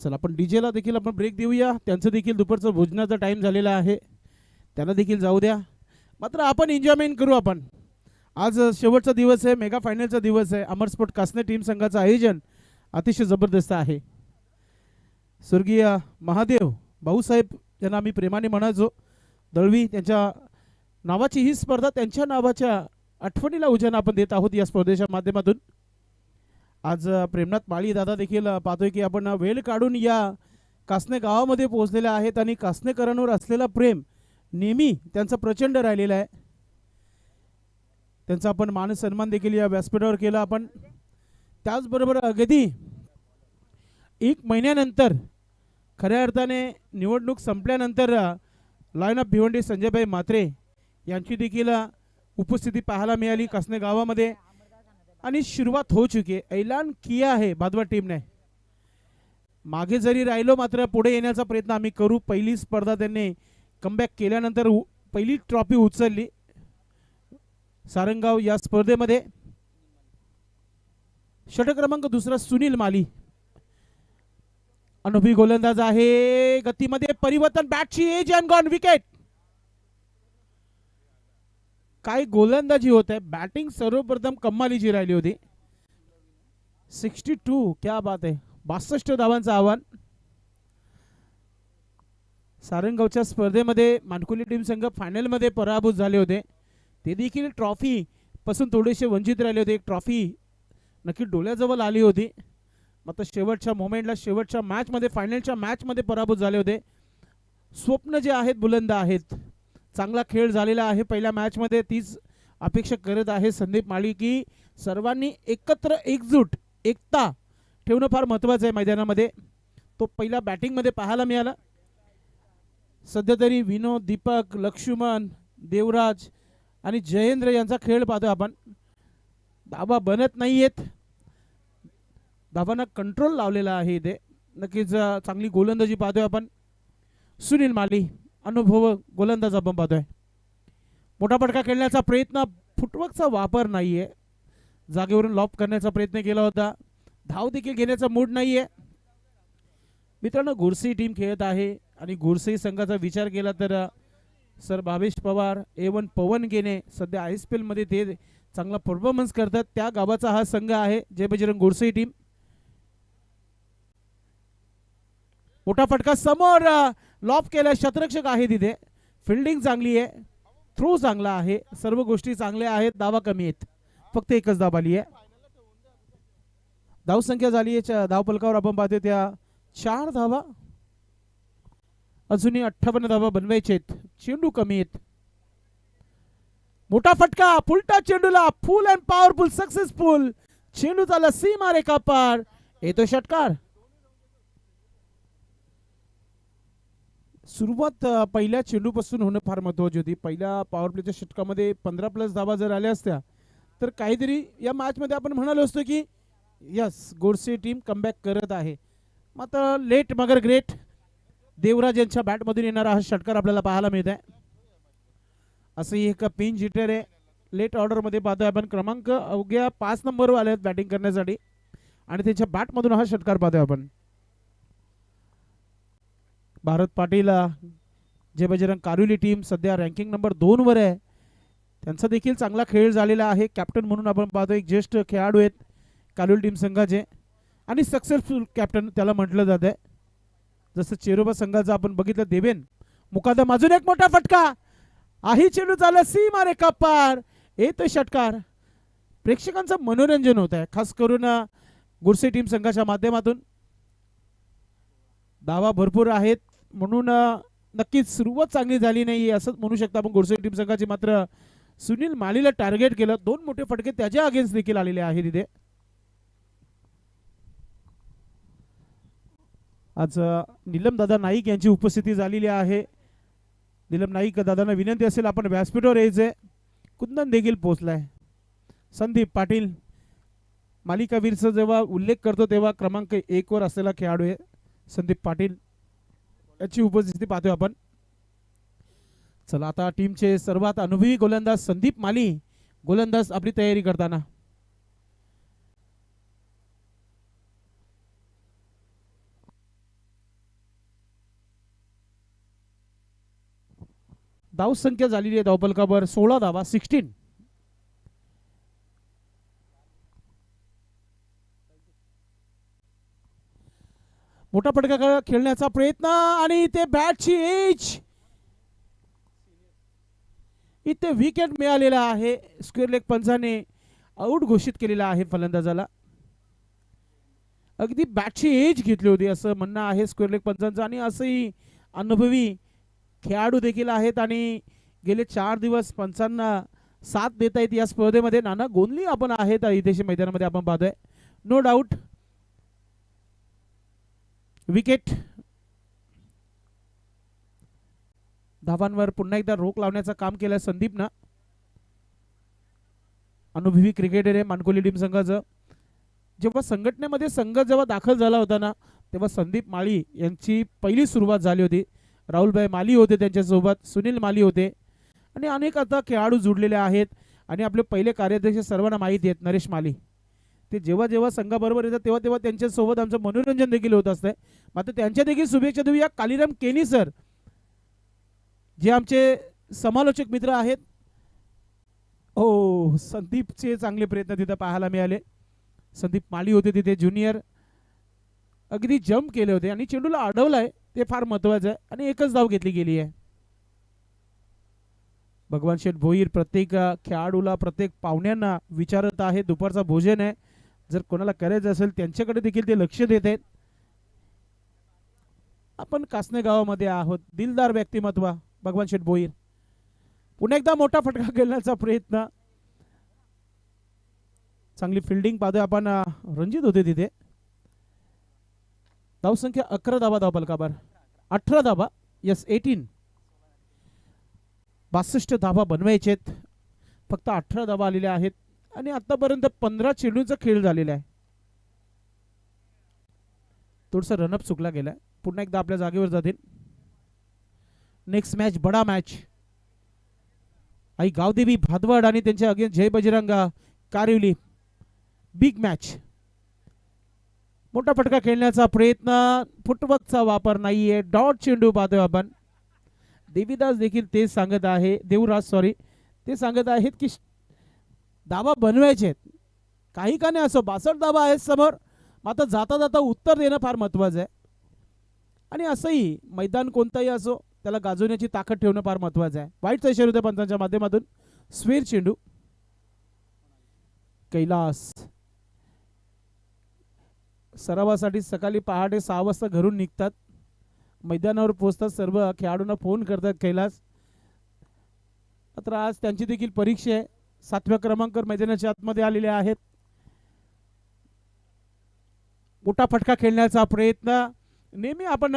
चला आपण डीजेला देखील आपण ब्रेक देऊया. त्यांचं देखील दुपारचं भोजनाचा टाइम झालेला आहे, त्यांना देखील जाऊ द्या. मात्र आपण एन्जॉयमेंट करू. आपण आज शेवटचा दिवस आहे, मेगा फायनलचा दिवस आहे. अमर स्पोर्ट कासने टीम संघाचं आयोजन अतिशय जबरदस्त आहे. स्वर्गीय महादेव भाऊसाहेब यांना आम्ही प्रेमाने म्हणायचो दळवी, त्यांच्या नावाची ही स्पर्धा त्यांच्या नावाच्या आठवणीला उजाळा आपण देत आहोत या स्पर्धेच्या माध्यमातून. आज प्रेमनाथ माळी दादा देखील पाहतोय की आपण वेळ काढून या कासने गावामध्ये पोहोचलेले आहेत आणि कासनेकरांवर असलेला प्रेम नेहमी त्यांचा प्रचंड राहिलेला आहे. त्यांचा आपण मान सन्मान देखील या व्यासपीठावर केला आपण. त्याचबरोबर अगदी 1 महिन्यानंतर खऱ्या अर्थाने निवडणूक संपल्यानंतर लाईन ऑफ भिवंडी संजयभाई म्हात्रे यांची देखील उपस्थिती पाहायला मिळाली कासने गावामध्ये आणि सुरुवात हो चुकी आहे. ऐलान किया आहे बादवा टीमने. मागे जरी राहिलो मात्र पुढे येण्याचा प्रयत्न आम्ही करू. पहिली स्पर्धा त्यांनी कमबॅक केल्यानंतर पहिली ट्रॉफी उचलली सारंगाव या स्पर्धेमध्ये. षटक क्रमांक 2 सुनील माली अनुभवी गोलंदाज आहे. गतीमध्ये परिवर्तन, बॅटची एज अँड गॉन विकेट. काय गोलंदाजी होत आहे. बॅटिंग सर्वप्रथम कम्मालीची राहिली होती. 62 क्या बात आहे. 62 धावांचं आव्हान. सारंगावच्या स्पर्धेमध्ये मानकुली टीम संघ फायनलमध्ये पराभूत झाले होते. ते देखील ट्रॉफी पासून थोडेसे वंचित राहिले होते. एक ट्रॉफी नक्की डोळ्याजवळ आली होती मात्र शेवटच्या मोमेंटला शेवटच्या मॅचमध्ये फायनलच्या मॅचमध्ये पराभूत झाले होते. स्वप्न जे आहेत बुलंद आहेत. चांगला खेळ झालेला आहे पहिल्या मॅचमध्ये. तीच अपेक्षा करत आहे संदीप माळी की सर्वांनी एकत्र एकजूट एकता ठेवणं फार महत्त्वाचं आहे मैदानामध्ये. तो पहिल्या बॅटिंगमध्ये पाहायला मिळाला. सध्या तरी विनोद, दीपक, लक्ष्मण, देवराज आणि जयेंद्र यांचा खेळ पाहतोय आपण. धावा बनत नाहीयेत. धावांना कंट्रोल लावलेला आहे इथे. नक्कीच चांगली गोलंदाजी पाहतोय आपण. सुनील माली अनुभव गोलंदाज आपण पाहतोय. मोठा फटका खेळण्याचा प्रयत्न, फुटवर्कचा वापर नाहीये. जागेवरून लॉप करण्याचा प्रयत्न केला होता. धाव देखील घेण्याचा मूड नाहीये. मित्रांनो गोरसी टीम खेळत आहे आणि गोरसी संघाचा विचार केला तर सर भावेश पवार, A1 पवन गेने सध्या ISPL मध्ये ते चांगला परफॉर्मन्स करतात. त्या गावाचा हा संघ आहे जय बजरंग गोरसी टीम. मोठा फटका समोर लॉप केला. शतरक्षक आहे तिथे. फिल्डिंग चांगली आहे, थ्रो चांगला आहे, सर्व गोष्टी चांगल्या आहेत. धावा कमी आहेत, फक्त एकच धाव आली आहे. धावसंख्या झाली आहे धावपलकावर आपण पाहतो त्या 4 धावा. अजूनही 58 धावा बनवायचे आहेत. चेंडू कमी आहेत. मोठा फटका, फुलटा चेंडूला, फुल अँड पॉवरफुल सक्सेसफुल चेंडू झाला सीमा रेखा पार. येतो षटकार. सुरुवात पहिल्या चेंडूपासून होणं फार महत्त्वाची होती. पहिल्या पॉवर प्लेच्या षटकामध्ये 15+ धावा जर आल्या असत्या तर काहीतरी या मॅचमध्ये आपण म्हणालो असतो की यस गोडसे टीम कमबॅक करत आहे. मात्र लेट मगर ग्रेट. देवराज यांच्या बॅटमधून येणारा हा षटकार आपल्याला पाहायला मिळत आहे. असंही एक पिन जिटर आहे. लेट ऑर्डरमध्ये पाहतोय आपण. क्रमांक अवघ्या 5 नंबरवर आले आहेत बॅटिंग करण्यासाठी आणि त्यांच्या बॅटमधून हा षटकार पाहतोय आपण. भारत पाटील जय बजरंग कारुली टीम सध्या रँकिंग नंबर 2 वर आहे. त्यांचा देखील चांगला खेळ झालेला आहे. कॅप्टन म्हणून आपण पाहतो एक ज्येष्ठ खेळाडू आहेत कारुली टीम संघाचे आणि सक्सेसफुल कॅप्टन त्याला म्हटलं जात आहे. जसं चेरोबा संघाचा आपण बघितलं देवेन मुकादम. अजून एक मोठा फटका. आही चेंडू झाला सीमा रेखा पार. येतोय षटकार. प्रेक्षकांचं मनोरंजन होत आहे खास करून गुरसे टीम संघाच्या माध्यमातून. धावा भरपूर आहेत म्हणून नक्कीच सुरुवात चांगली झाली नाही असंच म्हणू शकता आपण घोडसई टीम संघाची. मात्र सुनील मालीला टार्गेट केलं, 2 मोठे फटके त्याच्या अगेन्स्ट देखील आलेले आहेत तिथे. आज नीलम दादा नाईक यांची उपस्थिती झालेली आहे. नीलम नाईक दादांना विनंती असेल आपण व्यासपीठावर यायचंय. कुंदन देखील पोहोचलाय. संदीप पाटील मालिकावीरचा जेव्हा उल्लेख करतो तेव्हा क्रमांक 1 वर असलेला खेळाडू आहे संदीप पाटील, याची उपस्थिती पाहतोय आपण. चला आता टीमचे सर्वात अनुभवी गोलंदाज संदीप माली गोलंदाज आपली तयारी करताना. धाव संख्या झालेली आहे धावफलकावर 16 धावा 16. मोठा फटका खेळण्याचा प्रयत्न आणि ते बॅटची एज, इथे विकेट मिळालेला आहे. स्क्वेअर लेग पंचाने आउट घोषित केलेला आहे फलंदाजाला. अगदी बॅटची एज घेतली होती असं म्हणणं आहे स्क्वेअर लेग पंचांचं. आणि असंही अनुभवी खेळाडू देखील आहेत आणि गेले 4 दिवस पंचांना साथ देत आहेत या स्पर्धेमध्ये. नाना गोंधली आपण आहेत इथे मैदानामध्ये आपण पाहतोय. No doubt wicket. धावांवर पुन्हा एकदा रोख लावण्याचं काम केलं संदीपनं. अनुभवी क्रिकेटर आहे मानकोली टीम संघाचं. जेव्हा संघटनेमध्ये संघ जेव्हा दाखल झाला होता ना तेव्हा संदीप माळी यांची पहिली सुरुवात झाली होती. राहुलभाई माली होते त्यांच्यासोबत, सुनील माली होते आणि अनेक आता खेळाडू जुडलेले आहेत. आणि आपले पहिले कार्याध्यक्ष सर्वांना माहिती आहेत नरेश माली. ते जेव्हा जेव्हा संघाबरोबर येतात तेव्हा तेव्हा त्यांच्यासोबत आमचं मनोरंजन देखील होत असतंय. मात्र त्यांच्या देखील शुभेच्छा देऊया. कालीराम केनी सर जे आमचे समालोचक मित्र आहेत. हो, संदीपचे चांगले प्रयत्न तिथे पाहायला मिळाले. संदीप माली होते तिथे ज्युनियर, अगदी जम्प केले होते आणि चेंडूला अडवलाय ते फार महत्वाचं आहे. आणि एकच धाव घेतली गेली आहे. भगवान शेठ भोईर प्रत्येक खेळाडूला प्रत्येक पाहुण्यांना विचारत आहे. दुपारचा भोजन आहे, जर कोणाला करायचं असेल त्यांच्याकडे देखील ते लक्ष देत आहेत. आपण कासने गावामध्ये आहोत. दिलदार व्यक्तिमत्व भगवान शेठ भोईर. पुन्हा एकदा मोठा फटका खेळण्याचा प्रयत्न. चांगली फिल्डिंग पाहतोय आपण. रणजित होते तिथे. धावसंख्या 11 धावा धावफलकावर. 18 धावा, यस 18. 62 धावा बनवायचेत. फक्त 18 धावा आलेल्या आहेत आणि आतापर्यंत 15 चेंडूंचा खेळ झालेला आहे. थोडसा रनअप चुकला गेलाय. पुन्हा एकदा आपल्या जागेवर जातील. नेक्स्ट मॅच बडा मॅच. आई गावदेवी भादवड आणि त्यांच्या against Jai Bajranga Karivali. Big match. मोठा फटका खेळण्याचा प्रयत्न. फुटवर्कचा वापर नाहीये. डॉट चेंडू पाहतोय आपण. देवीदास देखील तेच सांगत आहे, देवराज सॉरी, ते सांगत आहेत की धावा बनवायचे आहेत. काही का नाही असो 62 धावा आहेत समोर. मात्र जाता जाता उत्तर देणं फार महत्वाचं आहे. आणि असंही मैदान कोणताही असो त्याला गाजवण्याची ताकद ठेवणं फार महत्वाचं आहे. वाईट इशारा होत्या पंचांच्या माध्यमातून. स्वेर चेंडू. कैलास सरावासाठी सकाळी पहाटे 6 वाजता घरून निघतात. मैदानावर पोहोचतात. सर्व खेळाडूंना फोन करतात कैलास. मात्र आज त्यांची देखील परीक्षा आहे. 7व्या क्रमांकावर मैदानाच्या आतमध्ये आलेले आहेत. मोठा फटका खेळण्याचा प्रयत्न. नेहमी आपण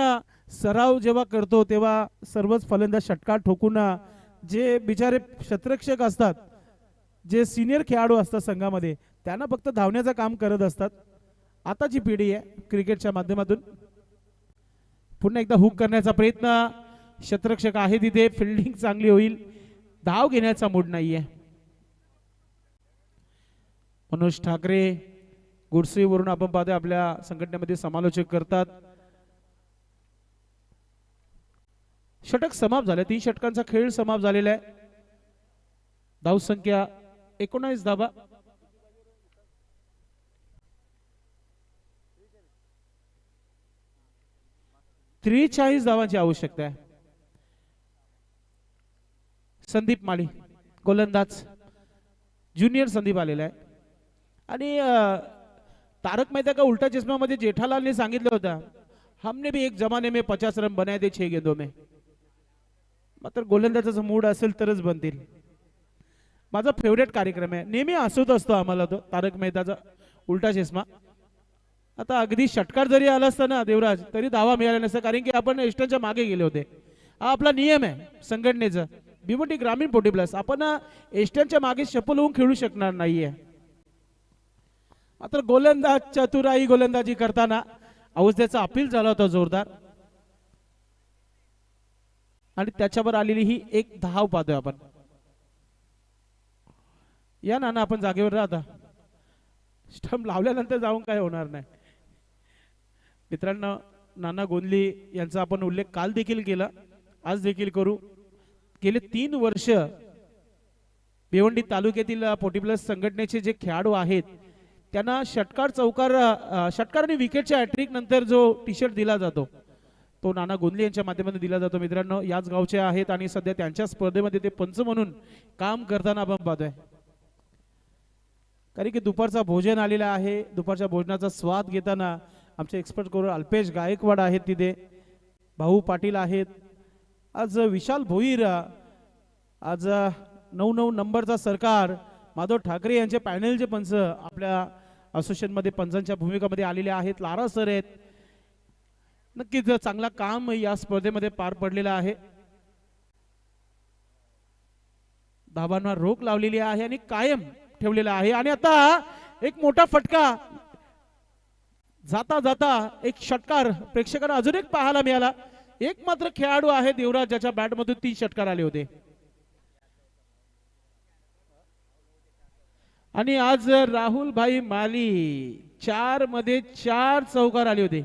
सराव जेव्हा करतो तेव्हा सर्वच फलंदाज षटकार ठोकून जे बिचारे क्षेत्ररक्षक असतात, जे सिनियर खेळाडू असतात संघामध्ये, त्यांना फक्त धावण्याचं काम करत असतात. आताची पिढी आहे क्रिकेटच्या माध्यमातून. पुन्हा एकदा हुक करण्याचा प्रयत्न. क्षेत्ररक्षक आहे तिथे. फिल्डिंग चांगली होईल. धाव घेण्याचा मूड नाहीये. मनोज ठाकरे गुडसेवरून आपण पाहतोय आपल्या संघटनेमध्ये समालोचक करतात. षटक समाप्त झाले. 3 षटकांचा खेळ समाप्त झालेला आहे. धाव संख्या 19 धावा. त्रेचाळीस धावांची आवश्यकता आहे. संदीप माली गोलंदाज ज्युनियर संदीप आलेला आहे. आणि तारक मेहता का उलटा चष्मामध्ये जेठालालने सांगितलं होतं हमने भी एक जमाने में 50 रन बनाए थे 6 गेंदों में. मात्र गोलंदाजाचा मूड असेल तरच बनतील. माझा फेवरेट कार्यक्रम आहे, नेहमी हसवत असतो आम्हाला तो तारक मेहताचा उलटा चष्मा. आता अगदी षटकार जरी आला असता ना देवराज तरी धावा मिळाला नसता, कारण की आपण एस्टनच्या मागे गेले होते. हा आपला नियम आहे संघटनेचा. भिवंडी ग्रामीण 40+ आपण एस्टनच्या मागे शपल होऊन खेळू शकणार नाहीये. मात्र गोलंदाज चतुराई गोलंदाजी करताना अवजद्याचा अपील झाला होता जोरदार, आणि त्याच्यावर आलेली ही एक धाव पाहतोय आपण. या नाना आपण जागेवर राहता, स्टंप लावल्यानंतर जाऊन काय होणार नाही. मित्रांनो, नाना गोंदली यांचा आपण उल्लेख काल देखील केला, आज देखील करू. गेले 3 वर्ष भिवंडी तालुक्यातील 40+ संघटनेचे जे खेळाडू आहेत त्यांना षटकार षटकार आणि विकेटच्या हॅट्रिक नंतर जो टी शर्ट दिला जातो तो नाना गोंदली यांच्या माध्यमातून दिला जातो. मित्रांनो, याच गावचे आहेत आणि सध्या त्यांच्या स्पर्धेमध्ये ते पंच म्हणून काम करताना आपण पाहतोय. कारण की दुपारचा भोजन आलेला आहे, दुपारच्या भोजनाचा स्वाद घेताना आमचे एक्सपर्ट कोच अल्पेश गायकवाड आहेत, तिथे भाऊ पाटील आहेत, आज विशाल भोईर, आज 9 नंबरचा सरकार माधव ठाकरे यांचे पॅनलचे पंच आपल्या असोसिएशन मध्ये पंचांच्या भूमिकामध्ये आलेले आहेत. लारा सर आहेत. नक्कीच चांगला काम या स्पर्धेमध्ये पार पडलेला आहे. धाबांना रोख लावलेली आहे आणि कायम ठेवलेला आहे. आणि आता एक मोठा फटका जाता जाता एक षटकार प्रेक्षकांना अजून एक पाहायला मिळाला. एक मात्र खेळाडू आहे देवराज ज्याच्या बॅटमधून 3 षटकार आले होते. आणि आज राहुल भाई माली 4 मध्ये 4 चौकार आले होते.